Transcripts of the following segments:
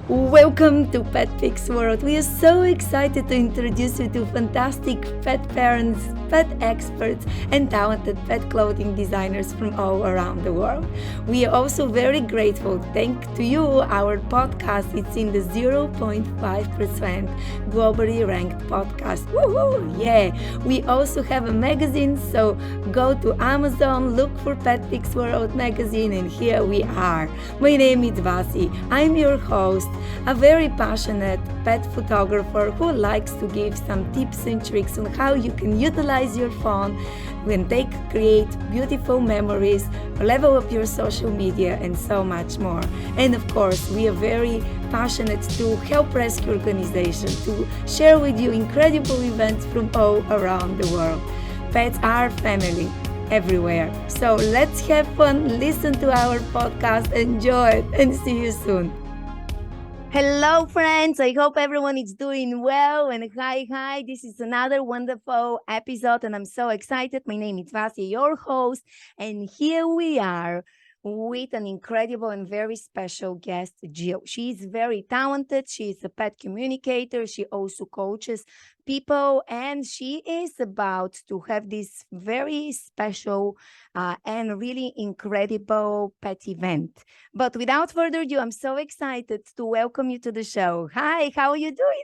Welcome to PetPix World. We are so excited to introduce you to fantastic pet parents, pet experts, and talented pet clothing designers from all around the world. We are also very grateful. Thanks to you, our podcast is in the 0.5% globally ranked podcast. Woohoo! Yeah! We also have a magazine, so go to Amazon, look for PetPix World magazine, and here we are. My name is Vasi. I'm your host, a very passionate pet photographer who likes to give some tips and tricks on how you can utilize your phone when they create beautiful memories, level up your social media, and so much more. And of course, we are very passionate to help rescue organizations to share with you incredible events from all around the world. Pets are family everywhere. So let's have fun, listen to our podcast, enjoy it, and see you soon. Hello, friends. I hope everyone is doing well. And hi. This is another wonderful episode, and I'm so excited. My name is Vasi, your host, and here we are with an incredible and very special guest, Jill. She's very talented. She's a pet communicator. She also coaches people, and she is about to have this very special and really incredible pet event. But without further ado, I'm so excited to welcome you to the show. Hi, how are you doing?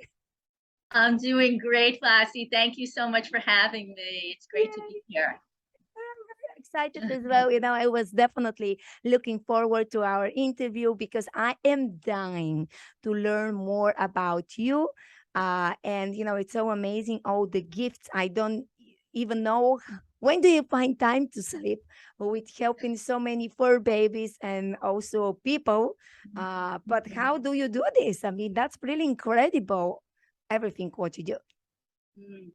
I'm doing great, Lassie. Thank you so much for having me. It's great to be here. I'm excited as well. I was definitely looking forward to our interview because I am dying to learn more about you. And it's so amazing all the gifts. I don't even know when do you find time to sleep with helping so many fur babies and also people. But how do you do this? I mean, that's really incredible. Everything what you do. Mm,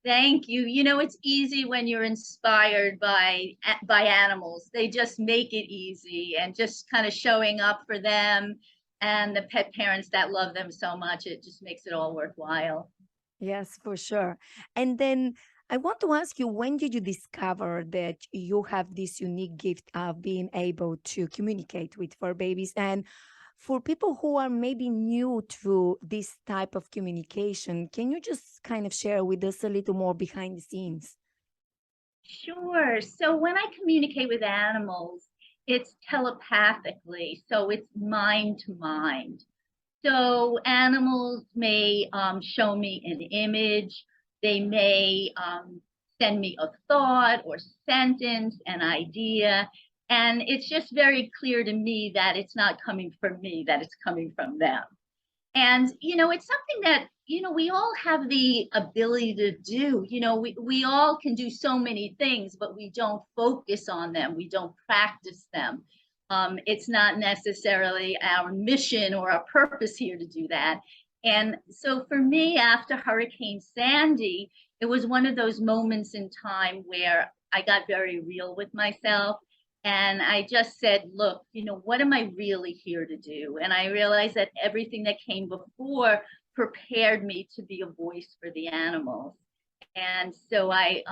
Thank you. It's easy when you're inspired by animals. They just make it easy, and just kind of showing up for them and the pet parents that love them so much. It just makes it all worthwhile. Yes, for sure. And then I want to ask you, when did you discover that you have this unique gift of being able to communicate with fur babies? And for people who are maybe new to this type of communication, can you just kind of share with us a little more behind the scenes? Sure. So when I communicate with animals, it's telepathically. So it's mind to mind. So animals may show me an image. They may send me a thought or sentence, an idea. And it's just very clear to me that it's not coming from me, that it's coming from them. And, it's something that, we all have the ability to do. We all can do so many things, but we don't focus on them. We don't practice them. It's not necessarily our mission or our purpose here to do that. And so for me, after Hurricane Sandy, it was one of those moments in time where I got very real with myself. And I just said, look, what am I really here to do? And I realized that everything that came before prepared me to be a voice for the animals. And so I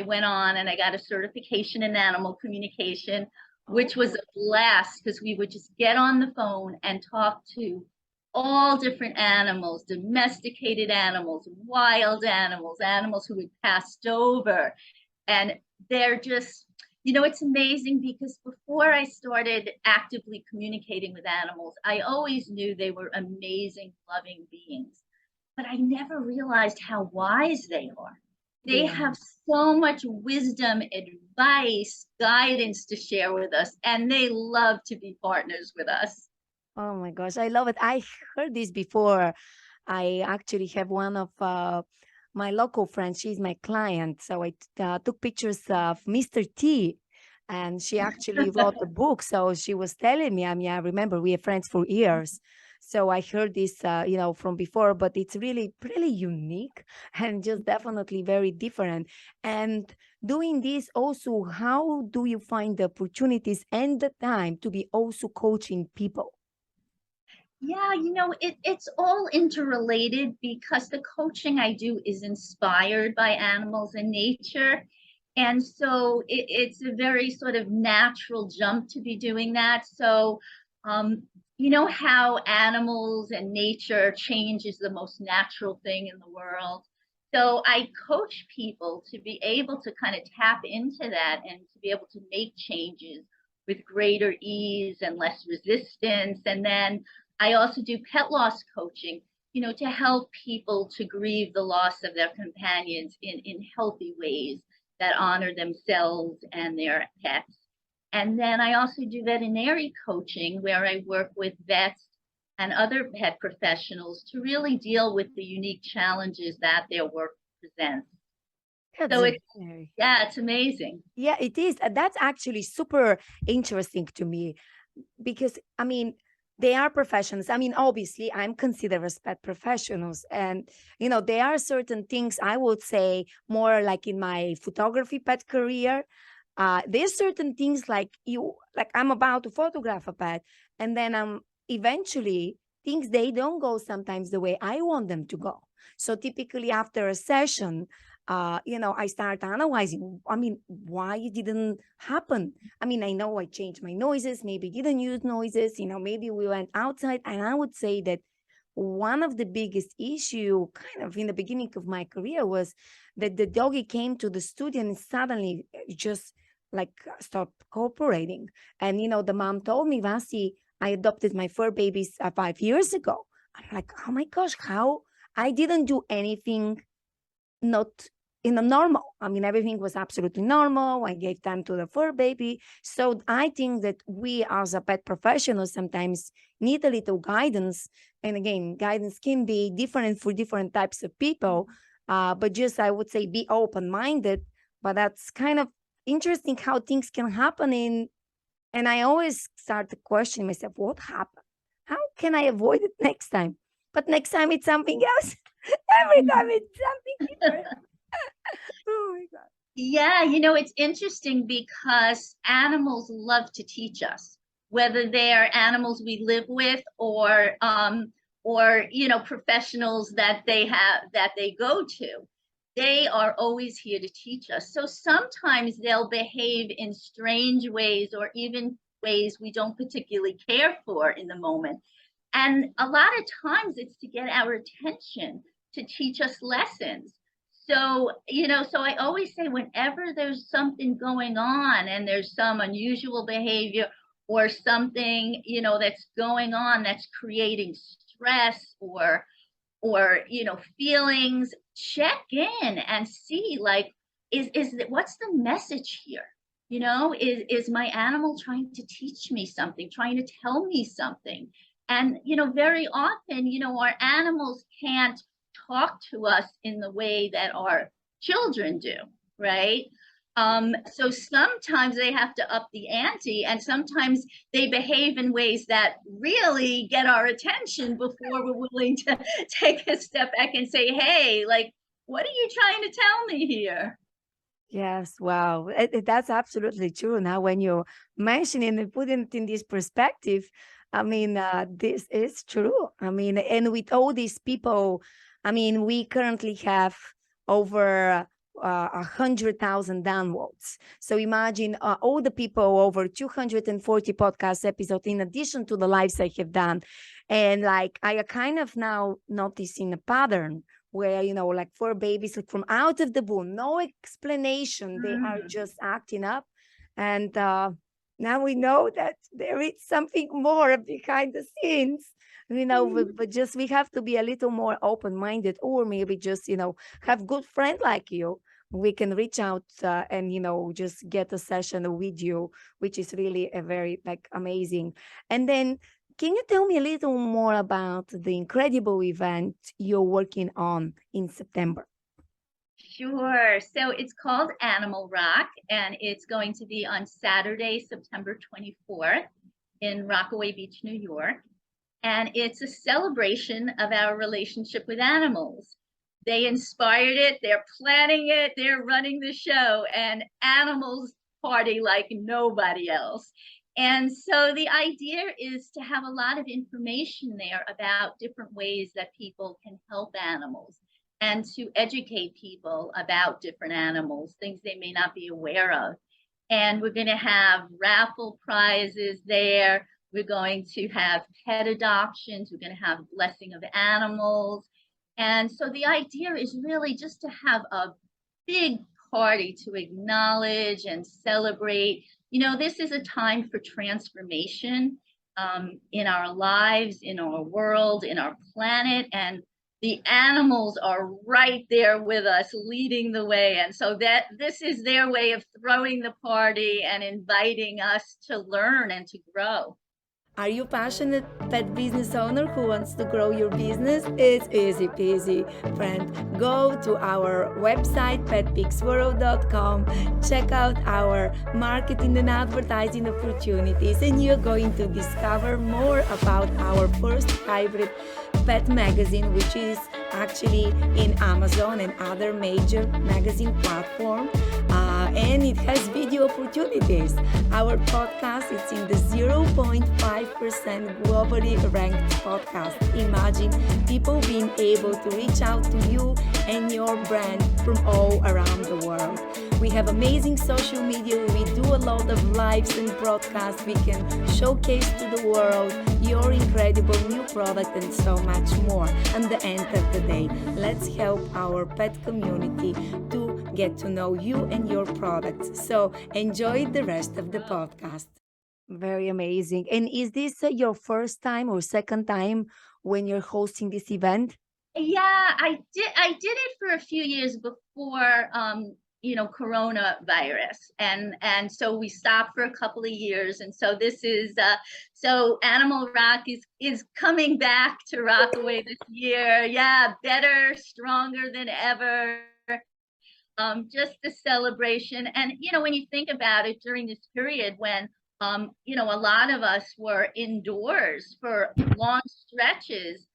went on and I got a certification in animal communication, which was a blast because we would just get on the phone and talk to all different animals, domesticated animals, wild animals, animals who had passed over. And they're just, it's amazing because before I started actively communicating with animals, I always knew they were amazing, loving beings, but I never realized how wise they are. They Yeah. have so much wisdom, advice, guidance to share with us, and they love to be partners with us. Oh my gosh, I love it. I heard this before. I actually have one of my local friends. She's my client. So I took pictures of Mr. T, and she actually wrote a book. So she was telling me, I mean, I remember we are friends for years. So I heard this, from before, but it's really, really unique and just definitely very different. And doing this also, how do you find the opportunities and the time to be also coaching people? Yeah, it's all interrelated because the coaching I do is inspired by animals and nature. And so it's a very sort of natural jump to be doing that. So you know how animals and nature change is the most natural thing in the world. So I coach people to be able to kind of tap into that and to be able to make changes with greater ease and less resistance. And then I also do pet loss coaching, you know, to help people to grieve the loss of their companions in healthy ways that honor themselves and their pets. And then I also do veterinary coaching where I work with vets and other pet professionals to really deal with the unique challenges that their work presents. That's So it's, very, yeah, it's amazing. yeah, it is. That's actually super interesting to me because, I mean, they are professionals. I mean, obviously, I'm considered as pet professionals. And, there are certain things I would say more like in my photography pet career. There's certain things like I'm about to photograph a pet, and then eventually things they don't go sometimes the way I want them to go. So typically after a session, I start analyzing. I mean, why it didn't happen? I mean, I know I changed my noises, maybe didn't use noises, maybe we went outside. And I would say that one of the biggest issue kind of in the beginning of my career was that the doggy came to the studio and suddenly just like stopped cooperating. And, the mom told me, Vasi, I adopted my fur babies 5 years ago. I'm like, oh my gosh, how? I didn't do anything not in a normal. I mean, everything was absolutely normal. I gave time to the fur baby. So I think that we as a pet professionals sometimes need a little guidance. And again, guidance can be different for different types of people. But just, I would say, be open-minded. But that's kind of interesting how things can happen and I always start to question myself, what happened? How can I avoid it next time? But next time it's something else. Every time it's something different. Oh my God. Yeah, you know, it's interesting because animals love to teach us, whether they're animals we live with or you know, professionals that they go to. They are always here to teach us. So sometimes they'll behave in strange ways or even ways we don't particularly care for in the moment. And a lot of times it's to get our attention, to teach us lessons. So, you know, so I always say whenever there's something going on and there's some unusual behavior or something, you know, that's going on that's creating stress or feelings, check in and see like is what's the message here? You know, is my animal trying to teach me something, trying to tell me something? And you know, very often, you know, our animals can't talk to us in the way that our children do, right? So sometimes they have to up the ante, and sometimes they behave in ways that really get our attention before we're willing to take a step back and say, hey, like, what are you trying to tell me here? Yes, wow. That's absolutely true. Now, when you mention it and put it in this perspective, I mean, this is true. I mean, and with all these people, I mean, we currently have over 100,000 downloads. So imagine all the people, over 240 podcast episodes, in addition to the lives I have done. And like, I are kind of now noticing a pattern where, like for babies, like from out of the blue, no explanation, they are just acting up. And now we know that there is something more behind the scenes, but just we have to be a little more open-minded, or maybe just, have good friend like you. We can reach out and, just get a session with you, which is really a very like amazing. And then can you tell me a little more about the incredible event you're working on in September? Sure. So it's called Animal Rock, and it's going to be on Saturday, September 24th in Rockaway Beach, New York. And it's a celebration of our relationship with animals. They inspired it, they're planning it, they're running the show, and animals party like nobody else. And so the idea is to have a lot of information there about different ways that people can help animals and to educate people about different animals, things they may not be aware of. And we're going to have raffle prizes there. We're going to have pet adoptions. We're going to have blessing of animals. And so the idea is really just to have a big party to acknowledge and celebrate. This is a time for transformation in our lives, in our world, in our planet. And the animals are right there with us, leading the way. And so that this is their way of throwing the party and inviting us to learn and to grow. Are you passionate pet business owner who wants to grow your business? It's easy peasy, friend. Go to our website petpixworld.com, check out our marketing and advertising opportunities, and you're going to discover more about our first hybrid pet magazine, which is actually in Amazon and other major magazine platforms. And it has video opportunities. Our podcast is in the 0.5% globally ranked podcast. Imagine people being able to reach out to you and your brand from all around the world. We have amazing social media. We do a lot of lives and broadcasts. We can showcase to the world your incredible new product and so much more. At the end of the day, let's help our pet community to get to know you and your products. So enjoy the rest of the podcast. Very amazing. And is this your first time or second time when you're hosting this event? Yeah, I did it for a few years before coronavirus, and so we stopped for a couple of years, and so this is so Animal Rock is coming back to Rockaway this year. Yeah, better, stronger than ever. Just the celebration, and when you think about it, during this period when a lot of us were indoors for long stretches,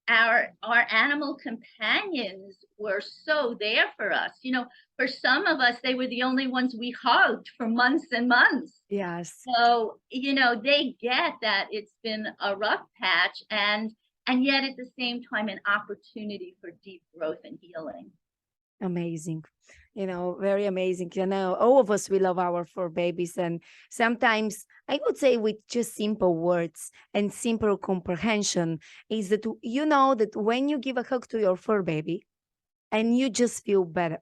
our animal companions were so there for us. For some of us, they were the only ones we hugged for months and months. Yes. So they get that it's been a rough patch, and yet at the same time an opportunity for deep growth and healing. Amazing. Very amazing. All of us, we love our fur babies. And sometimes I would say with just simple words and simple comprehension is that, that when you give a hug to your fur baby and you just feel better,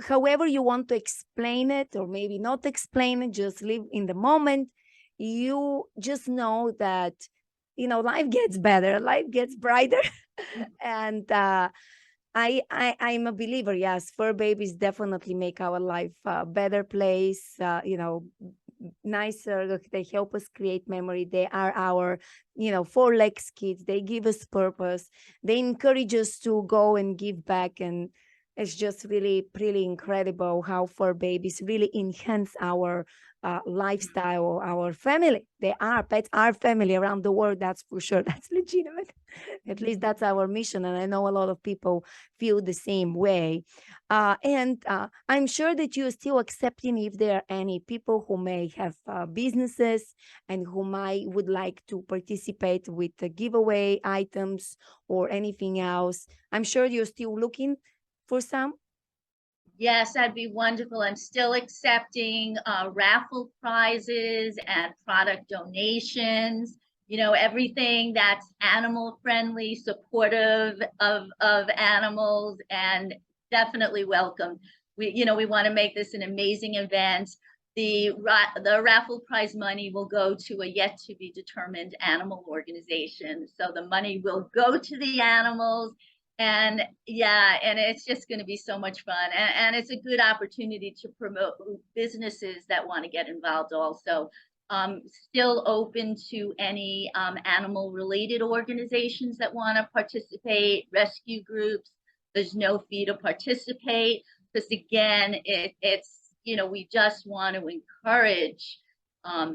however you want to explain it or maybe not explain it, just live in the moment. You just know that, life gets better, life gets brighter. And, I'm a believer. Yes, fur babies definitely make our life a better place. Nicer. They help us create memory. They are our, four legs kids. They give us purpose. They encourage us to go and give back. And it's just really, really incredible how fur babies really enhance our lifestyle, our family. They are pets, our family around the world. That's for sure. That's legitimate. At least that's our mission. And I know a lot of people feel the same way. And I'm sure that you're still accepting if there are any people who may have businesses and who would like to participate with the giveaway items or anything else. I'm sure you're still looking for some. Yes, that'd be wonderful. I'm still accepting raffle prizes and product donations. Everything that's animal friendly, supportive of animals, and definitely welcome. We want to make this an amazing event. The raffle prize money will go to a yet to be determined animal organization. So the money will go to the animals. And it's just going to be so much fun. And it's a good opportunity to promote businesses that want to get involved also. Still open to any animal related organizations that want to participate, rescue groups. There's no fee to participate because again, it's we just want to encourage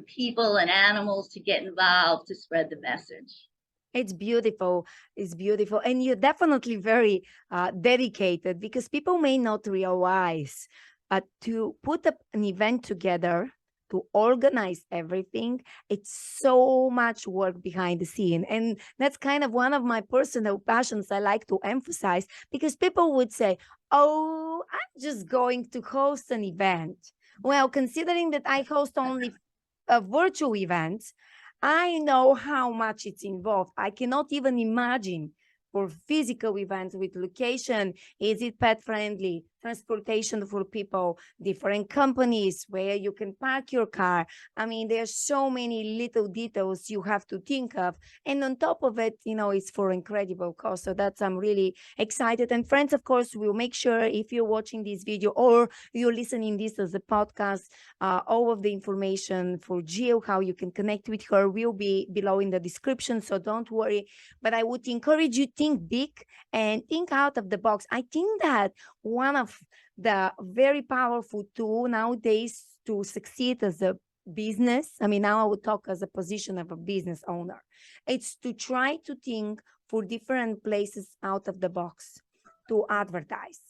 people and animals to get involved to spread the message. It's beautiful. It's beautiful. And you're definitely very dedicated because people may not realize to put an event together, to organize everything, it's so much work behind the scene. And that's kind of one of my personal passions I like to emphasize because people would say, oh, I'm just going to host an event. Well, considering that I host only virtual events, I know how much it's involved. I cannot even imagine for physical events with location. Is it pet friendly? Transportation for people, different companies where you can park your car. I mean, there's so many little details you have to think of. And on top of it, it's for incredible cost. So that's, I'm really excited. And friends, of course, we'll make sure if you're watching this video or you're listening this as a podcast, all of the information for Jill, how you can connect with her, will be below in the description. So don't worry. But I would encourage you, think big and think out of the box. I think that one of the very powerful tool nowadays to succeed as a business, I mean, now I would talk as a position of a business owner, it's to try to think for different places out of the box to advertise.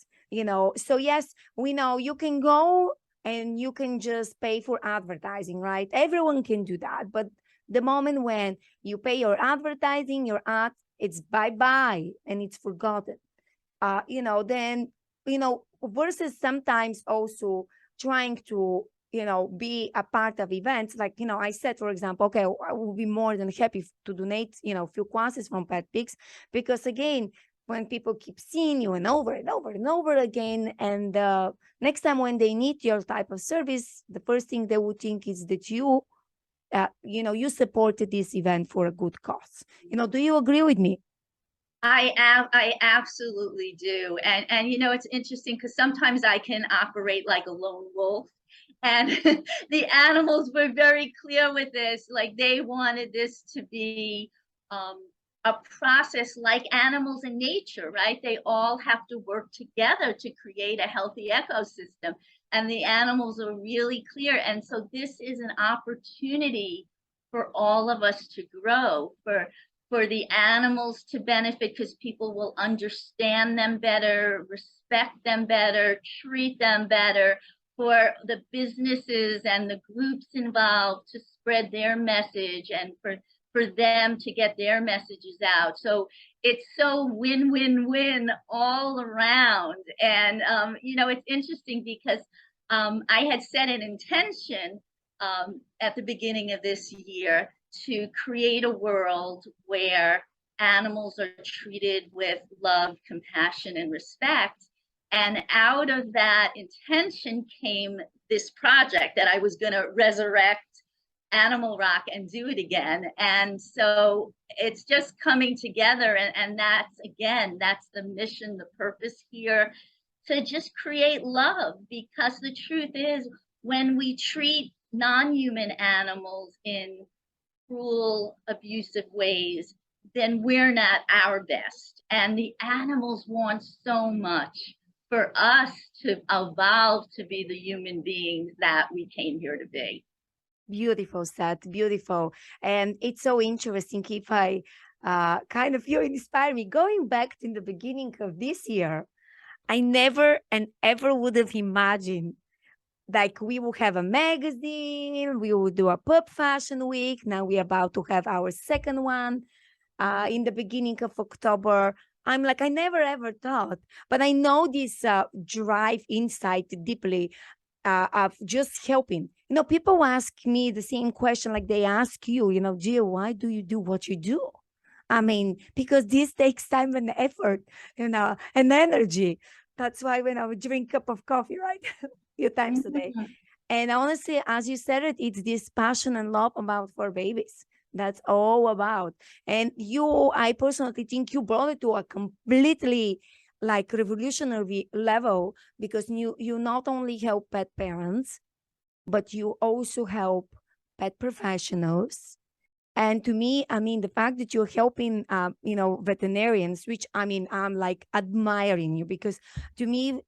So yes, we know you can go and you can just pay for advertising, right? Everyone can do that. But the moment when you pay your advertising, your ad, it's bye-bye and it's forgotten. Then, versus sometimes also trying to, be a part of events. Like, I said, for example, okay, I will be more than happy to donate, a few classes from PetPix, because again, when people keep seeing you and over and over and over again, and next time when they need your type of service, the first thing they would think is that you supported this event for a good cause. Do you agree with me? I absolutely do. And it's interesting because sometimes I can operate like a lone wolf. And the animals were very clear with this. Like they wanted this to be a process like animals in nature, right? They all have to work together to create a healthy ecosystem. And the animals are really clear. And so this is an opportunity for all of us to grow, for the animals to benefit because people will understand them better, respect them better, treat them better, for the businesses and the groups involved to spread their message, and for them to get their messages out. So it's so win-win-win all around. And it's interesting because I had set an intention at the beginning of this year to create a world where animals are treated with love, compassion, and respect. And out of that intention came this project that I was going to resurrect Animal Rock and do it again. And so it's just coming together. And that's the mission, the purpose here, to just create love. Because the truth is, when we treat non-human animals in cruel, abusive ways, then we're not our best. And the animals want so much for us to evolve to be the human beings that we came here to be. Beautiful, Seth, beautiful. And it's so interesting if I kind of, you inspire me. Going back to the beginning of this year, I never and ever would have imagined like we will have a magazine, we will do a pub fashion week. Now we're about to have our second one in the beginning of October. I'm like, I never ever thought, but I know this drive inside deeply of just helping. People ask me the same question like they ask you, Jill, why do you do what you do? I mean, because this takes time and effort, and energy. That's why when I would drink a cup of coffee, right? A few times a day. And honestly, as you said it, it's this passion and love about for babies. That's all about. And I personally think you brought it to a completely like revolutionary level, because you not only help pet parents, but you also help pet professionals. And to me, I mean, the fact that you're helping, veterinarians, which I mean, I'm like admiring you, because to me,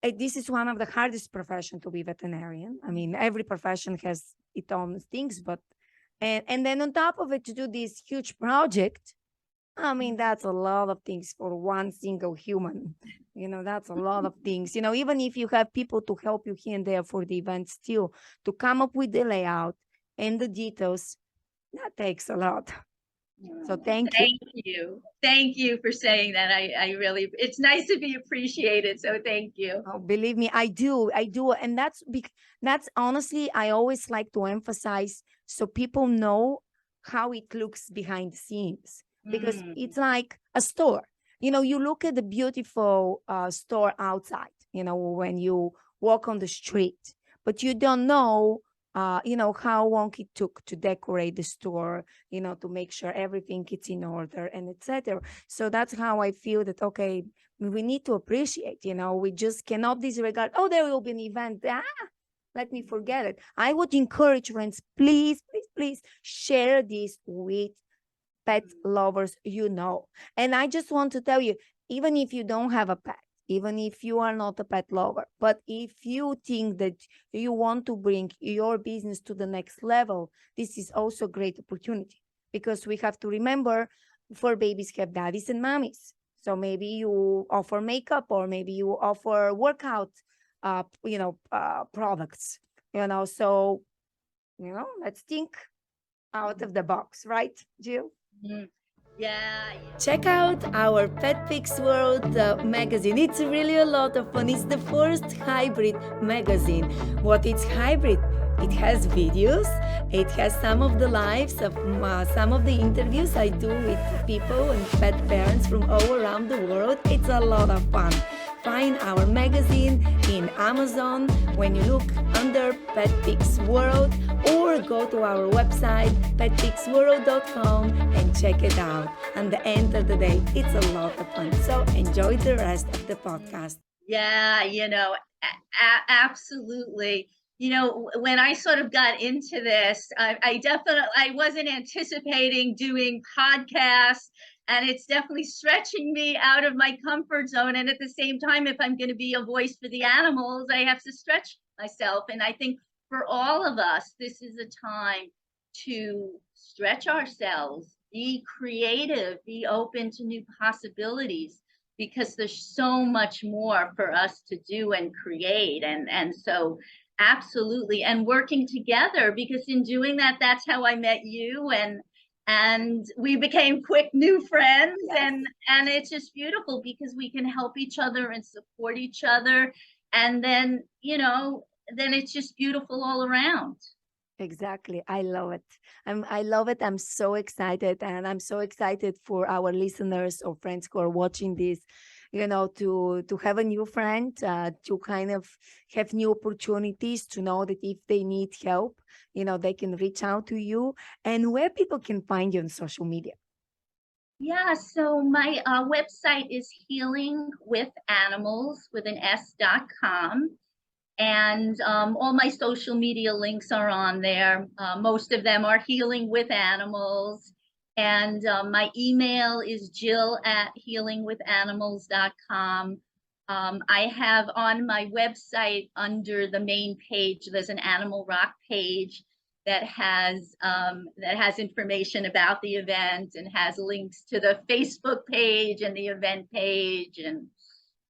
this is one of the hardest profession to be veterinarian. I mean, every profession has its own things, but, and then on top of it, to do this huge project, I mean, that's a lot of things for one single human. That's a lot of things. Even if you have people to help you here and there for the event, still to come up with the layout and the details, that takes a lot. So thank you. Thank you for saying that. I really, it's nice to be appreciated. So thank you. Oh, believe me, I do. And that's honestly, I always like to emphasize so people know how it looks behind the scenes, because it's like a store. You look at the beautiful store outside, when you walk on the street, but you don't know, how long it took to decorate the store, to make sure everything is in order and etc. So that's how I feel that, okay, we need to appreciate, we just cannot disregard, oh, there will be an event. Let me forget it. I would encourage friends, please, please, please share this with pet lovers, And I just want to tell you, even if you don't have a pet, even if you are not a pet lover, but if you think that you want to bring your business to the next level, this is also a great opportunity, because we have to remember, for babies have daddies and mommies. So maybe you offer makeup, or maybe you offer workout, products, so, let's think out of the box, right, Jill? Yeah. Check out our PetPix World magazine. It's really a lot of fun. It's the first hybrid magazine. What is hybrid? It has videos. It has some of the lives of some of the interviews I do with people and pet parents from all around the world. It's a lot of fun. Find our magazine in Amazon when you look under PetPix World, or go to our website petpixworld.com and check it out. At the end of the day, it's a lot of fun. So enjoy the rest of the podcast. Yeah, absolutely. When I sort of got into this, I wasn't anticipating doing podcasts, and it's definitely stretching me out of my comfort zone. And at the same time, if I'm going to be a voice for the animals, I have to stretch myself. And I think for all of us, this is a time to stretch ourselves, be creative, be open to new possibilities, because there's so much more for us to do and create. And so absolutely. And working together, because in doing that, that's how I met you, and we became quick new friends. Yes. And it's just beautiful, because we can help each other and support each other. And then, then it's just beautiful all around. Exactly. I love it. I love it. I'm so excited. And I'm so excited for our listeners or friends who are watching this, to have a new friend, to kind of have new opportunities, to know that if they need help, they can reach out to you, and where people can find you on social media. Yeah, so my website is healingwithanimals with an s.com. And all my social media links are on there. Most of them are Healing with Animals. And my email is jill@healingwithanimals.com. I have on my website, under the main page, there's an Animal Rock page that has information about the event, and has links to the Facebook page and the event page. And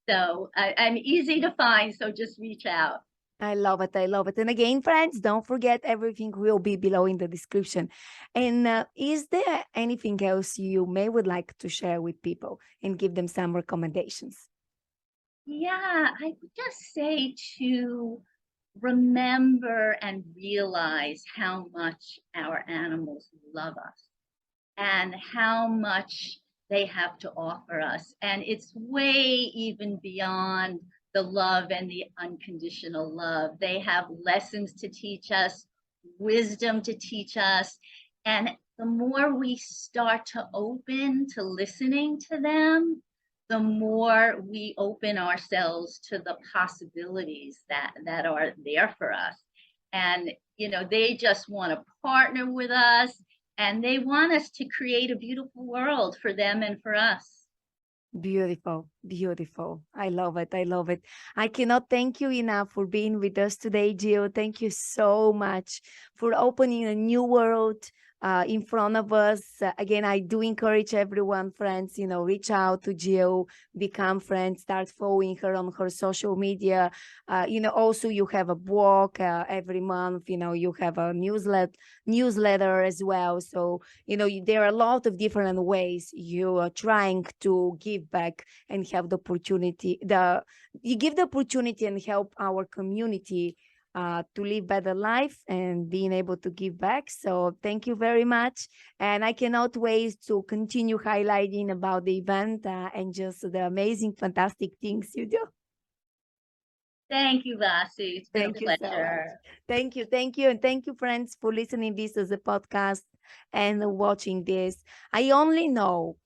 so I'm easy to find, so just reach out. I love it. I love it. And again, friends, don't forget, everything will be below in the description. And is there anything else you may would like to share with people and give them some recommendations? Yeah, I would just say to remember and realize how much our animals love us, and how much they have to offer us. And it's way even beyond the love and the unconditional love. They have lessons to teach us, wisdom to teach us. And the more we start to open to listening to them, the more we open ourselves to the possibilities that are there for us. And, they just want to partner with us, and they want us to create a beautiful world for them and for us. Beautiful, beautiful. I love it. I love it. I cannot thank you enough for being with us today, Jill. Thank you so much for opening a new world in front of us. Again, I do encourage everyone, friends, reach out to Jill, become friends, start following her on her social media. Also you have a blog every month, you have a newsletter as well. So, there are a lot of different ways you are trying to give back and have the opportunity, you give the opportunity and help our community to live better life and being able to give back. So thank you very much. And I cannot wait to continue highlighting about the event and just the amazing, fantastic things you do. Thank you, Vasu. It's been Thank a you so much. pleasure. Thank you. Thank you. And thank you, friends, for listening this as a podcast and watching this. I only know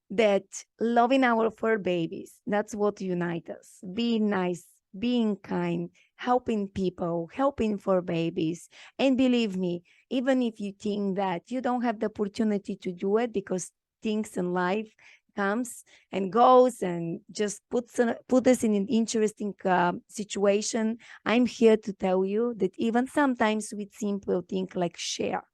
that loving our fur babies, that's what unites us. Being nice, being kind, helping people, helping fur babies. And believe me, even if you think that you don't have the opportunity to do it because things in life comes and goes and just put us in an interesting situation, I'm here to tell you that even sometimes with simple things like share,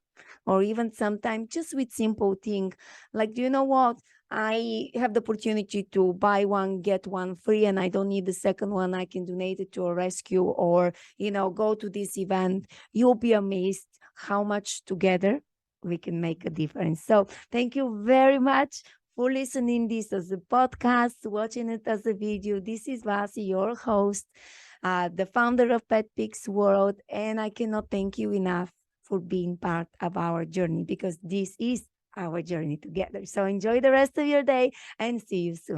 or even sometimes just with simple thing like, do you know what, I have the opportunity to buy one get one free and I don't need the second one, I can donate it to a rescue, or go to this event. You'll be amazed how much together we can make a difference. So thank you very much for listening this as a podcast, watching it as a video. This is Vasi, your host, the founder of PetPix World, and I cannot thank you enough for being part of our journey, because this is our journey together. So enjoy the rest of your day and see you soon.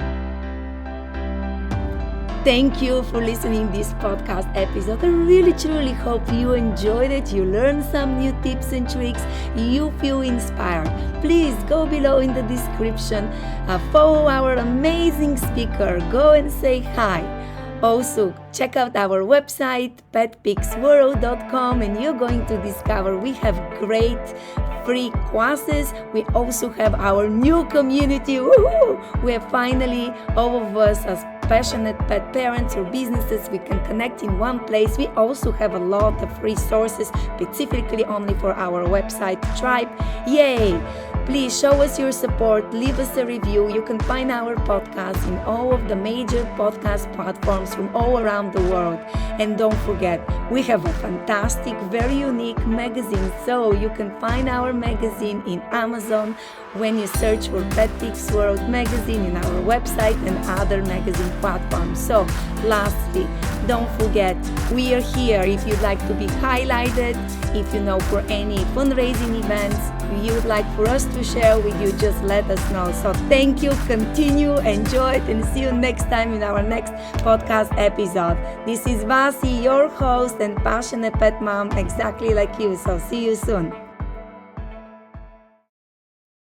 Thank you for listening this podcast episode. I really truly hope you enjoyed it. You learned some new tips and tricks. You feel inspired. Please go below in the description. Follow our amazing speaker. Go and say hi. Also, check out our website, petpixworld.com, and you're going to discover we have great free classes. We also have our new community. Woo-hoo! We have finally, all of us as passionate pet parents or businesses, we can connect in one place. We also have a lot of resources specifically only for our website tribe. Yay! Please show us your support, leave us a review. You can find our podcast in all of the major podcast platforms from all around the world. And don't forget, we have a fantastic, very unique magazine. So you can find our magazine in Amazon when you search for PetPix World magazine, in our website and other magazine platforms. So lastly, don't forget, we are here if you'd like to be highlighted. If you know for any fundraising events you would like for us to share with you, just let us know. So thank you, continue, enjoy it, and see you next time in our next podcast episode. This is Vasi, your host and passionate pet mom, exactly like you. So see you soon.